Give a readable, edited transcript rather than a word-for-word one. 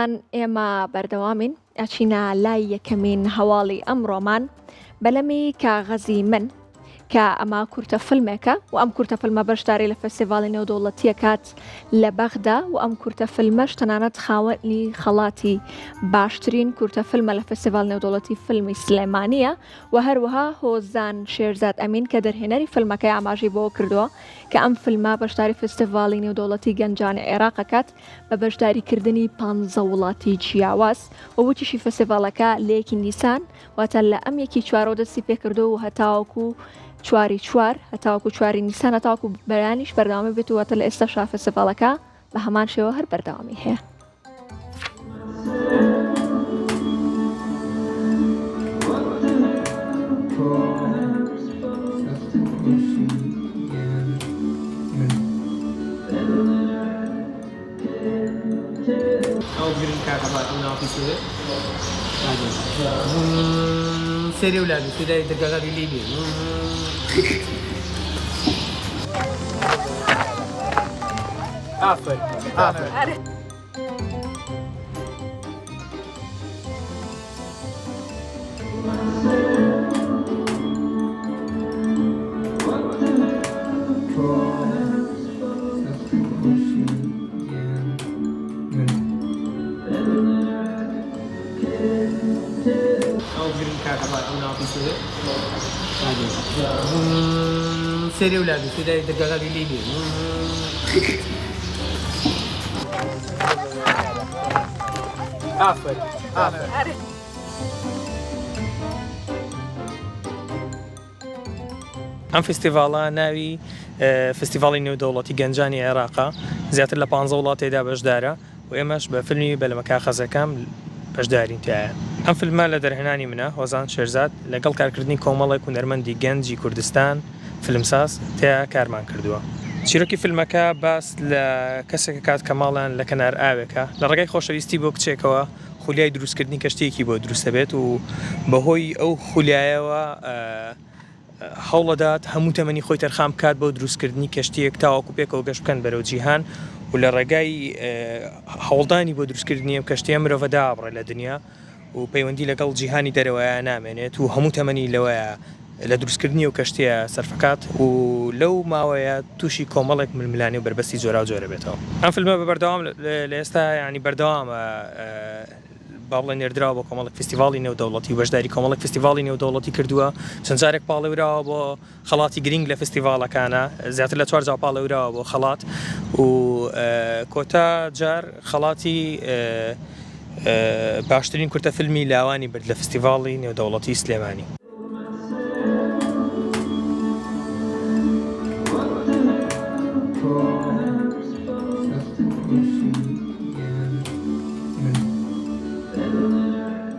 هۆزان ئێمە بەردەوامین ئەچینە لای یەکەمین هەواڵی ئەمڕۆمان بەلەمی کاغەزی من کە ئەمە کورتە فیلمێکە و ئەم کورتە فیلمە بەشداری لە فەستیڤاڵی نێودەوڵەتیە کات لە بەغدا و ئەم کورتە فیلمەش تەنانەت خاوەنی خەڵاتی باشترین کورتە فیلمە لە فەستیڤاڵ نێودەوڵەتی فیلمی سلێمانیە و هەروەها هۆزان شێرزاد ئەمین کە دەرهێنەری فیلمەکەی ئاماژەی بۆ کردووە کە ئەم فیلمە بەشداری فەستیڤاڵی نێودەوڵەتی گەنجانی عێراق ئەکات بە بەشداریکردنی 15 وڵاتی جیاواز و وتیشی فەستیڤاڵەکە لە یەکی نیسان واتە لە ئەم یەکی چوارەوە دەستی پێکردو و هەتاوەکو چواری چوار هەتاوەکو چواری نیسان هەتاوەکو بەیانیش بەردەوامی بێت و واتە لە ئێستاشا فەستیڤاڵەکە بە هەمان شێوە هەر بەردەوامی هەیە. أو جرين كعكبات أو في سوريا سيري ولادي سوداء دقاقات الليبي آفر أو جرين كعكبات أو في سوريا سيري ولادي سوداء دقاقات الليبي آفر ئەم فستیڤاڵە ناوی فستیڤاڵی نێودەوڵەتی گەنجانی عێراقا زیاتر لە 15 وڵات تێدا بەشدارە و ئێمەش بە فیلمی بەلەمە کاغەزەکەم بەشدارین تایە. ئەم فیلمە لە دەرهێنانی منە هۆزان شێرزاد لەگەڵ کارکردنی کۆمەڵێک هونەرمەندی گەنجی کوردستان فیلمساز تیا کارمان کردووە. چیرۆکی فیلمەکە باس لە کەسێکە کات کەماڵیان لە کەنار ئاوێکە لە ڕێگای خۆشەویستی بۆ کچێکەوە خولیای دروستکردنی کەشتێکی بۆ دروستە بێت و بەهۆی ئەو خولیایەوە هەوڵەدات هەموو تەمەنی خۆی تەرخام بکات بۆ دروستکردنی کەشتێک تاواکو پێکەوە گەشت بکەن بەرەو جیهان و لە ڕێگای هەوڵدانی بۆ دروستکردنی ئەم کەشتیە مرۆڤ دابڕێ لە دنیا و پەیوەندی لەگەڵ جیهانی دەرەوەیە نامێنێت و هەموو تەمەنی لەوەیە لە دروستکردنی و کەشتیە سەرفەکات و لەو ماوەیە تووشی کۆمەڵێک ململانی و بربەستی جۆرا و جۆرە بێتەوە. ئەم فیلمە بەردەوام لە ئێستا ینی بەردەوامە باڵێ نێردراوە بۆ کۆمەڵێک فستیڤاڵی نێودەوڵەتی و بەشداری کۆمەڵێک فستیڤاڵی نێودەوڵەتی کردووە چەند جارێک پاڵێوراوە بۆ خەڵاتی گرنگ لە فستیڤاڵەکانە زیاتر لە 4 جا پاڵێوراوە بۆ خەڵات و کۆتا جار خەڵاتی باشترین کورتە فیلمی لاوانی برد لە فستیڤاڵی نێودەوڵەتی سلێمانی.